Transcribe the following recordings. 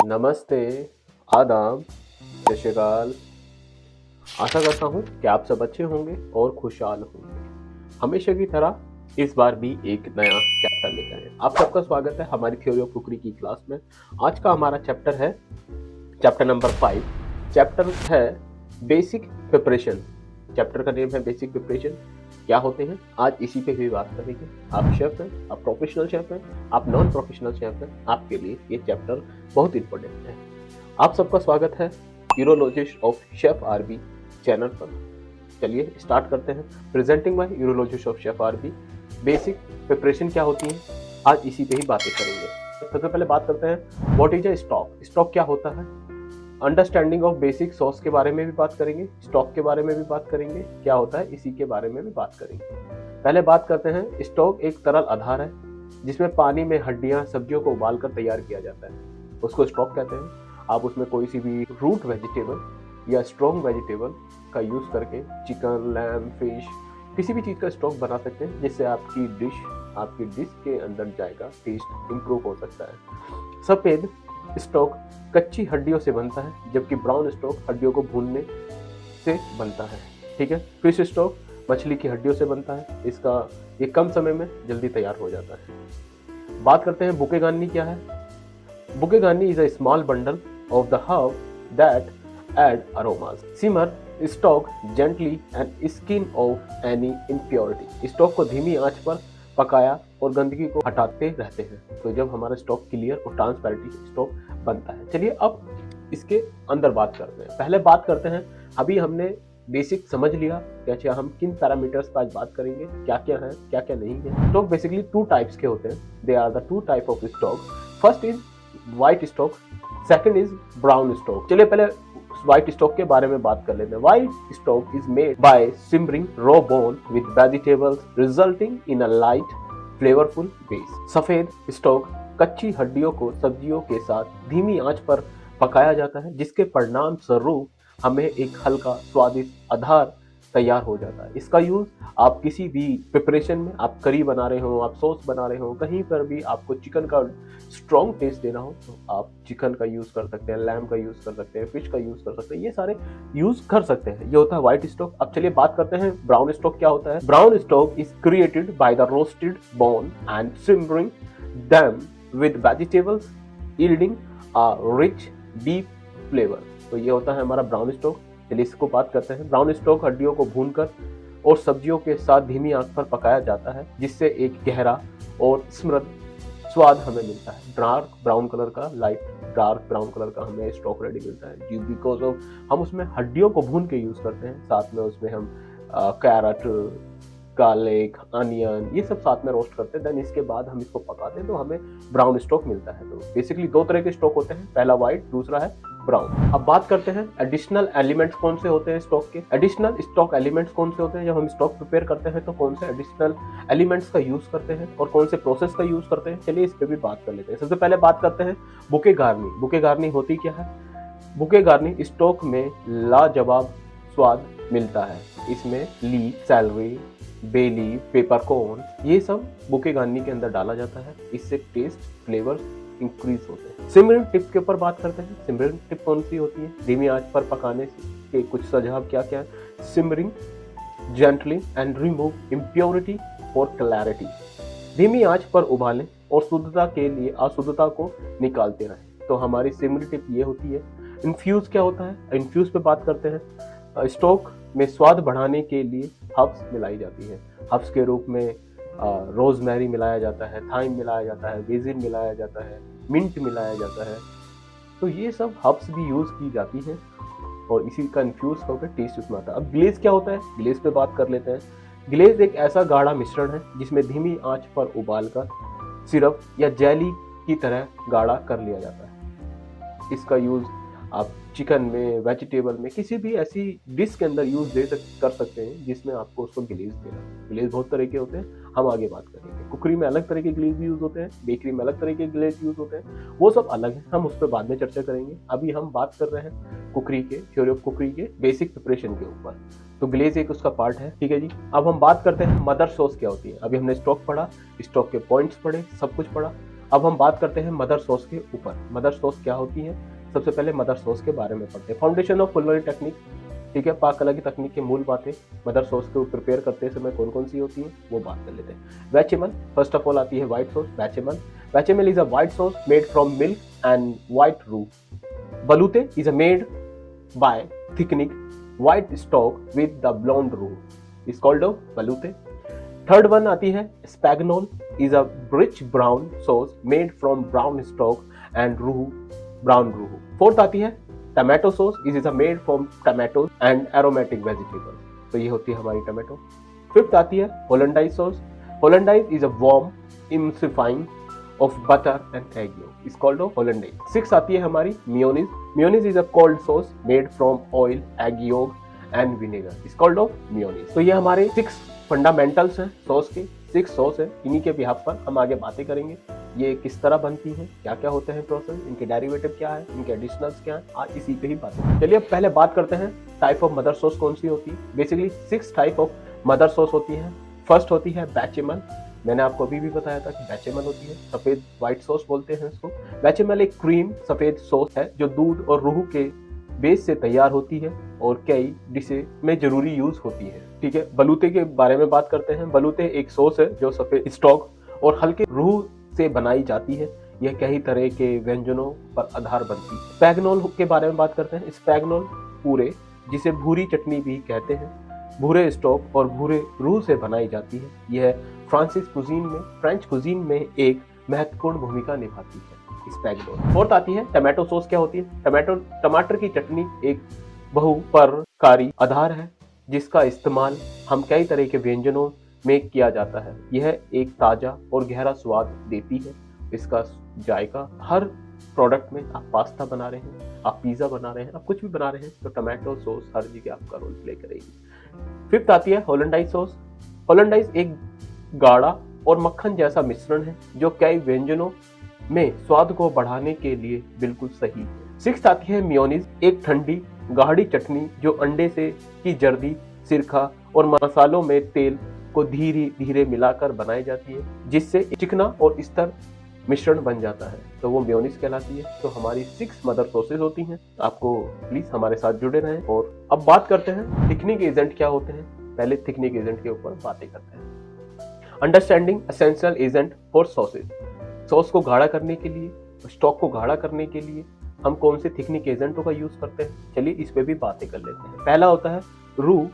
नमस्ते, आदाब, जय श्री अकाल। आशा करता हूँ कि आप सब अच्छे होंगे और खुशहाल होंगे। हमेशा की तरह इस बार भी एक नया चैप्टर लेकर आए। आप सबका स्वागत है हमारी थ्योरी ऑफ कुकरी की क्लास में। आज का हमारा चैप्टर है चैप्टर नंबर 5। चैप्टर है बेसिक प्रिपरेशन। चैप्टर का नेम है बेसिक प्रिपरेशन। क्या होते हैं आज इसी पे भी बात करेंगे। आप शेफ हैं, आप प्रोफेशनल शेफ हैं, आप नॉन प्रोफेशनल शेफ हैं, आपके लिए ये चैप्टर बहुत इंपॉर्टेंट है। आप सबका स्वागत है urologist of chef RB channel पर। चलिए स्टार्ट करते हैं। Presenting by urologist of chef RB. Basic preparation क्या होती है आज इसी पे ही बातें करेंगे। सबसे पहले बात करते हैं what is a stock. Stock क्या होता है, अंडरस्टैंडिंग ऑफ बेसिक सॉस के बारे में भी बात करेंगे, स्टॉक के बारे में भी बात करेंगे, क्या होता है इसी के बारे में भी बात करेंगे। पहले बात करते हैं स्टॉक एक तरल आधार है जिसमें पानी में हड्डियां सब्जियों को उबालकर तैयार किया जाता है, उसको स्टॉक कहते हैं। आप उसमें कोई सी भी रूट वेजिटेबल या स्ट्रॉन्ग वेजिटेबल का यूज करके चिकन, लैम, फिश किसी भी चीज का स्टॉक बना सकते हैं जिससे आपकी डिश के अंदर जाएगा, टेस्ट इंप्रूव हो सकता है। सफेद स्टॉक कच्ची हड्डियों से बनता है जबकि ब्राउन स्टॉक हड्डियों को भूनने से बनता है। ठीक है। फिश स्टॉक मछली की हड्डियों से बनता है, ये कम समय में जल्दी तैयार हो जाता है। बात करते हैं बुके गार्नी क्या है। Bouquet garni is a small bundle of the herb that add aromas. Simmer stock gently and skin off any impurity. Stock को धीमी आंच पर पकाया और गंदगी को हटाते रहते हैं तो जब हमारा स्टॉक क्लियर और ट्रांसपेरेंट स्टॉक बनता है। चलिए अब इसके अंदर बात करते हैं। पहले बात करते हैं, अभी हमने बेसिक समझ लिया कि अच्छा हम किन पैरामीटर्स पर आज बात करेंगे, क्या क्या है क्या क्या नहीं है। स्टॉक बेसिकली टू टाइप्स के होते हैं। They are the two type of stock. First is white stock, second is brown stock. चलिए पहले व्हाइट स्टॉक के बारे में बात कर लेते हैं। White stock is made by simmering raw bone with vegetables resulting in a light flavourful base. सफेद स्टॉक कच्ची हड्डियों को सब्जियों के साथ धीमी आंच पर पकाया जाता है जिसके परिणाम स्वरूप हमें एक हल्का स्वादिष्ट आधार तैयार हो जाता है। इसका यूज आप किसी भी प्रिपरेशन में, आप करी बना रहे हो, आप सॉस बना रहे हो, कहीं पर भी आपको चिकन का स्ट्रॉन्ग टेस्ट देना हो तो आप चिकन का यूज कर सकते हैं, लैम का यूज कर सकते हैं, फिश का यूज कर सकते हैं, ये सारे यूज कर सकते हैं। ये होता है व्हाइट स्टॉक। अब चलिए बात करते हैं ब्राउन स्टॉक क्या होता है। Brown stock is created by the roasted bone and simmering them with vegetables yielding a rich deep flavour. तो ये होता है हमारा ब्राउन स्टॉक। चलिए इसको बात करते हैं। ब्राउन स्टॉक हड्डियों को भूनकर और सब्जियों के साथ धीमी आंच पर पकाया जाता है जिससे एक गहरा और समृद्ध स्वाद हमें मिलता है। डार्क ब्राउन कलर का, लाइट डार्क ब्राउन कलर का हमें स्टॉक रेडी मिलता है जी, बिकॉज ऑफ हम उसमें हड्डियों को भून के यूज करते हैं। साथ में उसमें हम कैरेट, गार्लिक, अनियन ये सब साथ में रोस्ट करते हैं। देन इसके बाद हम इसको पकाते हैं तो हमें ब्राउन स्टॉक मिलता है। तो बेसिकली दो तरह के स्टॉक होते हैं, पहला व्हाइट, दूसरा है ब्राउन। अब बात करते हैं एडिशनल एलिमेंट्स कौन से होते हैं स्टॉक के। एडिशनल स्टॉक एलिमेंट्स कौन से होते हैं, जब हम स्टॉक प्रिपेयर करते हैं तो कौन से एडिशनल एलिमेंट्स का यूज करते हैं और कौन से प्रोसेस का यूज करते हैं। चलिए इस पे भी बात कर लेते हैं। सबसे पहले बात करते हैं बुके गार्नी। बुके गार्नी होती क्या है। बुके गार्नी स्टॉक में लाजवाब स्वाद मिलता है। इसमें leaf, celery, bay leaf, peppercorn ये सब बुके गार्नी के अंदर डाला जाता है। इससे टेस्ट, फ्लेवर इंक्रीज होते हैं। सिमरिंग टिप के ऊपर बात करते हैं। सिमरिंग टिप कौन सी होती है, धीमी आंच पर पकाने के कुछ सुझाव क्या क्या है। Simmering gently and remove impurity for clarity. धीमी आंच पर उबालें और शुद्धता के लिए अशुद्धता को निकालते रहें। तो हमारी सिमरिंग टिप ये होती है। इन्फ्यूज क्या होता है, इन्फ्यूज पे बात करते हैं। स्टॉक में स्वाद बढ़ाने के लिए हर्ब्स मिलाई जाती है। हर्ब्स के रूप में रोजमेरी मिलाया जाता है, थाइम मिलाया जाता है, बेसिल मिलाया जाता है, मिंट मिलाया जाता है। तो ये सब हर्ब्स भी यूज की जाती हैं और इसी का इन्फ्यूज होकर टेस्ट उसमें आता है। अब ग्लेज क्या होता है, ग्लेज पे बात कर लेते हैं। ग्लेज एक ऐसा गाढ़ा मिश्रण है जिसमें धीमी आंच पर उबालकर सिरप या जेली की तरह गाढ़ा कर लिया जाता है। इसका यूज आप चिकन में, वेजिटेबल में, किसी भी ऐसी डिश के अंदर यूज कर सकते हैं जिसमें आपको उसको ग्लेज देना है। ग्लेज बहुत तरह के होते हैं, हम आगे बात करेंगे। कुकरी में अलग तरह के ग्लेज यूज होते हैं, बेकरी में अलग तरह के ग्लेज यूज होते हैं, वो सब अलग है, हम उस पर बाद में चर्चा करेंगे। अभी हम बात कर रहे हैं कुकरी के, थ्योरी ऑफ कुकरी के बेसिक प्रिपरेशन के ऊपर। तो ग्लेज एक उसका पार्ट है, ठीक है जी। अब हम बात करते हैं मदर सॉस क्या होती है। अभी हमने स्टॉक पढ़ा, स्टॉक के पॉइंट्स पढ़े, सब कुछ पढ़ा। अब हम बात करते हैं मदर सॉस के ऊपर। मदर सॉस क्या होती है? सबसे पहले मदर सॉस के बारे में पढ़ते हैं। फाउंडेशन ऑफ कुलिनरी टेक्निक, ठीक है, पाक कला की तकनीक की मूल बातें मदर सॉस को प्रिपेयर करते समय कौन कौन सी होती हैं वो बात कर लेते हैं। बेचेमल, फर्स्ट ऑफ ऑल आती है white sauce. बेचेमल, बेचेमल is a white sauce made from milk and white रू। बलूते is a made by thickening white stock with the blonde रू, इज कॉल्ड बलूते। थर्ड वन आती है स्पैगनोल, is a rich brown sauce made from brown stock and rohu, brown rohu. Fourth आती है tomato sauce, is a made from tomato and aromatic vegetables, तो ये होती है हमारी टमाटो। फिफ्थ आती है hollandaise sauce. Hollandaise is a warm emulsifying of butter and egg yolk, is called hollandaise. Six आती है हमारी mayonnaise. Mayonnaise is a cold sauce made from oil, egg yolk and vinegar, is called mayonnaise. तो ये हमारे 6 fundamentals हैं sauce के, 6 sauce है, इन्हीं के बिहाफ पर हम आगे बातें करेंगे। ये किस तरह बनती है, क्या क्या होते हैं प्रोसेस, इनके डेरिवेटिव क्या है, इनके एडिशनल्स क्या है, आज इसी पे ही बात है। चलिए अब पहले बात करते हैं टाइप ऑफ मदर सॉस कौन सी होती है। Basically 6 type of mother sauce होती है। फर्स्ट होती है बेचेमल, मैंने आपको अभी भी बताया था कि बेचेमल होती है, सफेद व्हाइट सॉस बोलते हैं इसको। बेचेमल एक क्रीम सफेद सॉस है जो दूध और रूह के बेस से तैयार होती है और कई डिशे में जरूरी यूज होती है, ठीक है। बलूते के बारे में बात करते हैं। बलूते एक सॉस है जो सफेद स्टॉक और हल्के रूह से बनाई जाती है। यह कई तरह के व्यंजनों पर आधार बनती है। स्पैगनोल के बारे में बात करते हैं। स्पैगनोल पूरे, जिसे भूरी चटनी भी कहते हैं, भूरे स्टॉक और भूरे रूह से बनाई जाती है। यह फ्रेंच कुजीन में एक महत्वपूर्ण भूमिका निभाती है स्पैगनोल। फोर्थ आती है टमाटो सॉस। क्या होती है? टमाटर की चटनी एक बहुप्रकारी आधार है जिसका इस्तेमाल हम कई तरह के व्यंजनों में किया जाता है। यह एक ताजा और गहरा स्वाद देती है। इसका जायका हर प्रोडक्ट में, आप पास्ता बना रहे हैं, आप पिज्जा बना रहे हैं, आप कुछ भी बना रहे हैं, तो टमाटो सॉस हर जगह आपका रोल प्ले करेगी। फिफ्थ आती है होलैंडाइज सॉस। होलैंडाइज एक गाढ़ा और मक्खन जैसा मिश्रण है जो कई व्यंजनों में स्वाद को बढ़ाने के लिए बिल्कुल सही है। सिक्स्थ आती है मेयोनीज, एक ठंडी गाढ़ी चटनी जो अंडे से की जर्दी, सिरका और मसालों में तेल को धीरे धीरे मिलाकर बनाई जाती है जिससे चिकना और स्तर मिश्रण बन जाता है, तो वो मेयोनीज कहलाती है। तो हमारी 6 मदर सॉसेज होती हैं। आपको प्लीज हमारे साथ जुड़े रहें। और अब बात करते हैं थिकनिंग एजेंट क्या होते हैं। पहले थिकनिंग एजेंट के ऊपर बातें करते हैं। Understanding essential agent for sausage. Sauce को गाढ़ा करने के लिए, स्टॉक को गाढ़ा करने के लिए हम कौन से थिकनिंग एजेंटों का यूज करते हैं, चलिए इस पे भी बातें कर लेते हैं। पहला होता है रू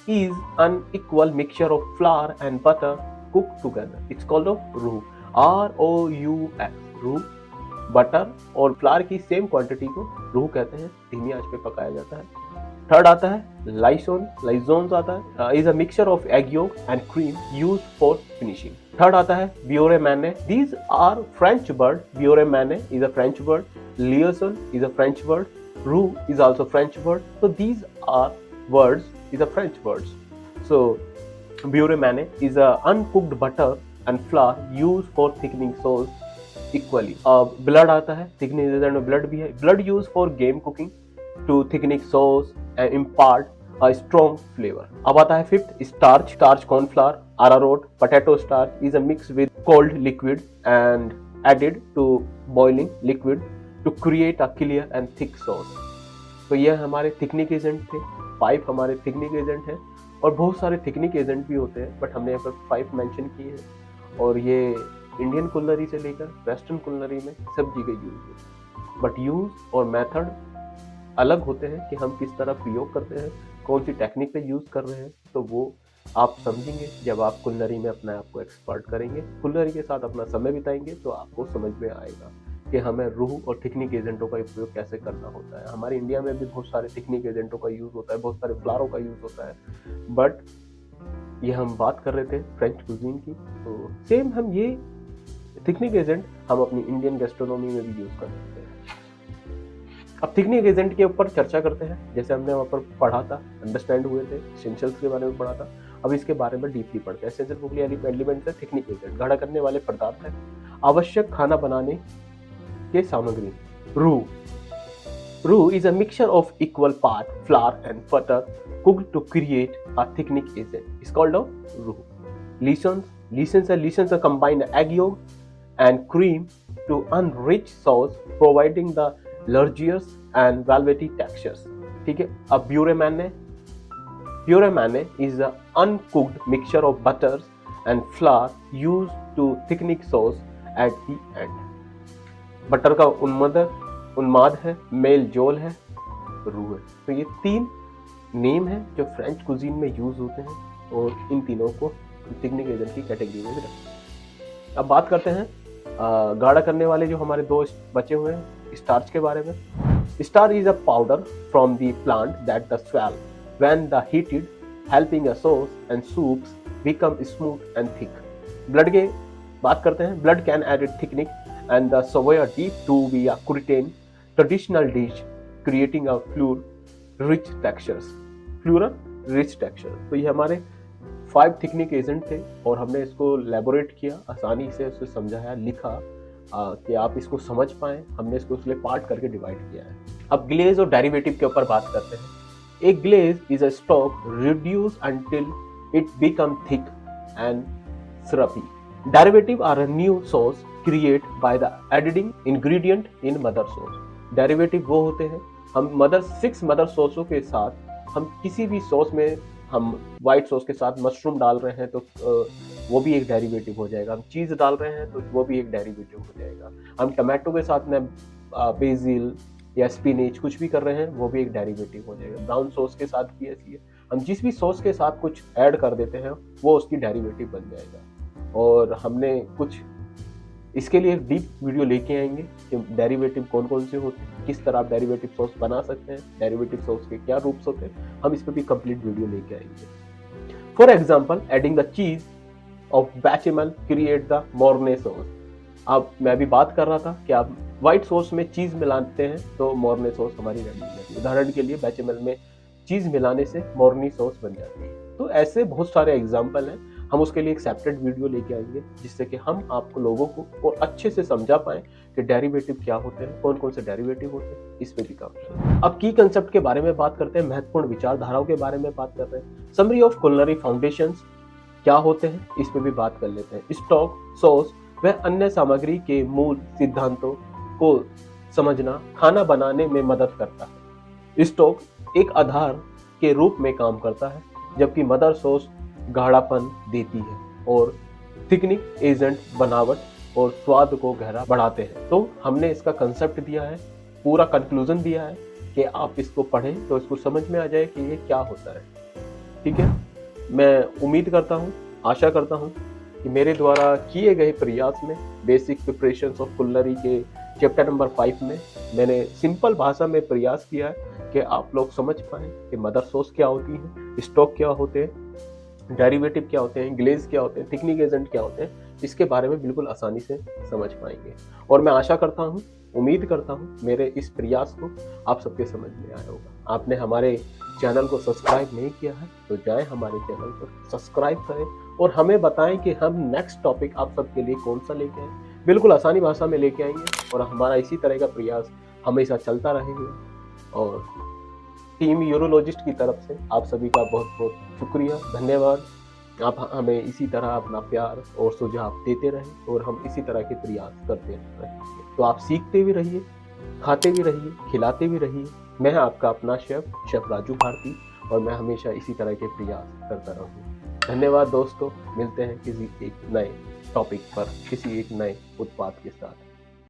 is an equal mixture of flour and butter cooked together. It's called रू, R-O-U-X, रू। बटर और फ्लावर की सेम क्वांटिटी को रू कहते हैं, धीमी आंच पे पकाया जाता है। थर्ड आता है लाइजोन आता है, is a mixture of egg yolk and cream use for finishing. Third आता है beurre manié, these are French word, beurre manié is a French word, liaison is a French word, रू is also French word, so these are words is a French words. So beurre mayonnaise is a uncooked butter and flour used for thickening sauce equally. Blood आता है, thickening agent में blood भी है। Blood used for game cooking to thickening sauce and impart a strong flavor. अब आता है fifth starch, corn flour, arrowroot, potato starch is a mix with cold liquid and added to boiling liquid to create a clear and thick sauce. तो यह हमारे thickening agent थे। 5 हमारे thickening agent हैं और बहुत सारे थिकनिंग एजेंट भी होते हैं, बट हमने यहाँ पर 5 मेंशन किए हैं और ये इंडियन कुलनरी से लेकर वेस्टर्न कुलनरी में सब जगह यूज है। बट यूज और मेथड अलग होते हैं कि हम किस तरह प्रयोग करते हैं, कौन सी टेक्निक पे यूज कर रहे हैं, तो वो आप समझेंगे जब आप कुलनरी में अपने आप को एक्सपर्ट करेंगे, कुलनरी के साथ अपना समय बिताएंगे, तो आपको समझ में आएगा कि हमें रूह और थिकनिंग एजेंटों का उपयोग कैसे करना होता है। हमारे इंडिया में भी बहुत सारे थिकनिंग एजेंटों का यूज होता है, बहुत सारे फ्लावरों का यूज होता है, बट ये हम बात कर रहे थे फ्रेंच कुजीन की, तो सेम हम ये थिकनिंग एजेंट हम अपनी इंडियन गैस्ट्रोनॉमी में भी यूज कर सकते हैं। अब थिकनिंग एजेंट के ऊपर चर्चा करते हैं। जैसे हमने वहाँ पर पढ़ा था, अंडरस्टैंड हुए थे, एसेंशियल्स के बारे में पढ़ा था, अब इसके बारे में डीपली पढ़ते हैं। एसेंशियल फूड एलिमेंट्स है, थिकनिंग एजेंट गाढ़ा करने वाले पदार्थ है, आवश्यक खाना बनाने के सामग्री। रू is a mixture of equal part flour and butter cooked to create a thickening agent. It's called a roux. Lesions are combined egg yolk and cream to unrich sauce, providing the luscious and velvety textures. ठीक है, अब Pure mayonnaise is an uncooked mixture of butters and flour used to thicken sauce at the end. Butter का उन्माद है, mail जोल है, रूह है। तो ये 3 नेम है जो फ्रेंच कुजीन में यूज होते हैं और इन तीनों को थिकनिंग एजेंट की कैटेगरी में भी रखते हैं। अब बात करते हैं गाढ़ा करने वाले जो हमारे 2 बचे हुए हैं स्टार्च के बारे में। Starch is a powder from the plant that the swell when the heated, helping a sauce and soups become smooth and thick. Blood के बात करते हैं। Blood can add thickening and the soya deep to be a Cretan traditional dish, creating a rich textures. तो ये हमारे 5 thickening agent थे और हमने इसको एलैबोरेट किया, आसानी से उसे समझाया, लिखा कि आप इसको समझ पाएं। हमने इसको इसलिए पार्ट करके डिवाइड किया है। अब ग्लेज और डेरिवेटिव के ऊपर बात करते हैं। एक glaze is a stock reduce until it become thick and syrupy. Derivative are a new sauce created by the adding ingredient in mother sauce. Derivative वो होते हैं, हम 6 मदर सॉसों के साथ हम किसी भी सॉस में हम व्हाइट सॉस के साथ मशरूम डाल रहे हैं तो वो भी एक डेरिवेटिव हो जाएगा। हम चीज़ डाल रहे हैं तो वो भी एक डेरिवेटिव हो जाएगा। हम टमाटो के साथ में बेसिल या स्पिनच कुछ भी कर रहे हैं वो भी एक डेरिवेटिव हो जाएगा। ब्राउन सॉस के साथ भी ऐसी है, हम जिस भी सॉस के साथ कुछ ऐड कर देते हैं वो उसकी डेरिवेटिव बन जाएगा। और हमने कुछ इसके लिए डीप वीडियो लेके आएंगे कि डेरिवेटिव कौन कौन से होते हैं, किस तरह आप डेरिवेटिव सॉस बना सकते हैं, डेरिवेटिव सॉस के क्या रूप्स होते हैं, हम इस पर भी कंप्लीट वीडियो लेके आएंगे। फॉर एग्जांपल, एडिंग द चीज of bechamel create the Morne sauce. अब मैं अभी बात कर रहा था कि आप व्हाइट सॉस में चीज मिलाते हैं तो मोर्ने सॉस हमारी रेडी हो जाती है। उदाहरण के लिए बेचामेल में चीज मिलाने से मोर्नी सॉस बन जाती है। तो ऐसे बहुत सारे एग्जाम्पल हैं, हम उसके लिए एक सेपरेट वीडियो लेके आएंगे जिससे कि हम आपको लोगों को और अच्छे से समझा पाएं कि डेरिवेटिव क्या होते हैं, कौन कौन से डेरिवेटिव होते हैं, इस पे भी काम करें। अब की कंसेप्ट के बारे में बात करते हैं, महत्वपूर्ण विचारधाराओं के बारे में बात कर रहे हैं। समरी ऑफ कुलिनरी फाउंडेशंस क्या होते हैं, इस पे भी बात कर लेते हैं। स्टॉक, सॉस व अन्य सामग्री के मूल सिद्धांतों को समझना खाना बनाने में मदद करता है। स्टॉक एक आधार के रूप में काम करता है जबकि मदर सॉस गाढ़ापन देती है और थिकनिंग एजेंट बनावट और स्वाद को गहरा बढ़ाते हैं। तो हमने इसका कंसेप्ट दिया है, पूरा कंक्लूजन दिया है कि आप इसको पढ़ें तो इसको समझ में आ जाए कि ये क्या होता है। ठीक है, मैं उम्मीद करता हूँ, आशा करता हूँ कि मेरे द्वारा किए गए प्रयास में बेसिक प्रिपरेशंस ऑफ कुलिनरी के चैप्टर नंबर 5 में मैंने सिंपल भाषा में प्रयास किया है कि आप लोग समझ पाएं कि मदर सॉस क्या होती है, स्टॉक क्या होते हैं, डेरिवेटिव क्या होते हैं, ग्लेज क्या होते हैं, थिकनिंग एजेंट क्या होते हैं, इसके बारे में बिल्कुल आसानी से समझ पाएंगे। और मैं आशा करता हूँ, उम्मीद करता हूँ मेरे इस प्रयास को आप सबके समझ में आया होगा। आपने हमारे चैनल को सब्सक्राइब नहीं किया है तो जाएं हमारे चैनल पर, सब्सक्राइब करें और हमें बताएं कि हम नेक्स्ट टॉपिक आप सबके लिए कौन सा लेके आए। बिल्कुल आसानी भाषा में लेके आएंगे और हमारा इसी तरह का प्रयास हमेशा चलता रहेगा। और टीम यूरोलॉजिस्ट की तरफ से आप सभी का बहुत बहुत शुक्रिया, धन्यवाद। आप हमें इसी तरह अपना प्यार और सुझाव देते रहें और हम इसी तरह के प्रयास करते रहेंगे। तो आप सीखते भी रहिए, खाते भी रहिए, खिलाते भी रहिए। मैं आपका अपना शेफ राजू भारती और मैं हमेशा इसी तरह के प्रयास करता रहूँगा। धन्यवाद दोस्तों, मिलते हैं किसी एक नए टॉपिक पर, किसी एक नए उत्पाद के साथ।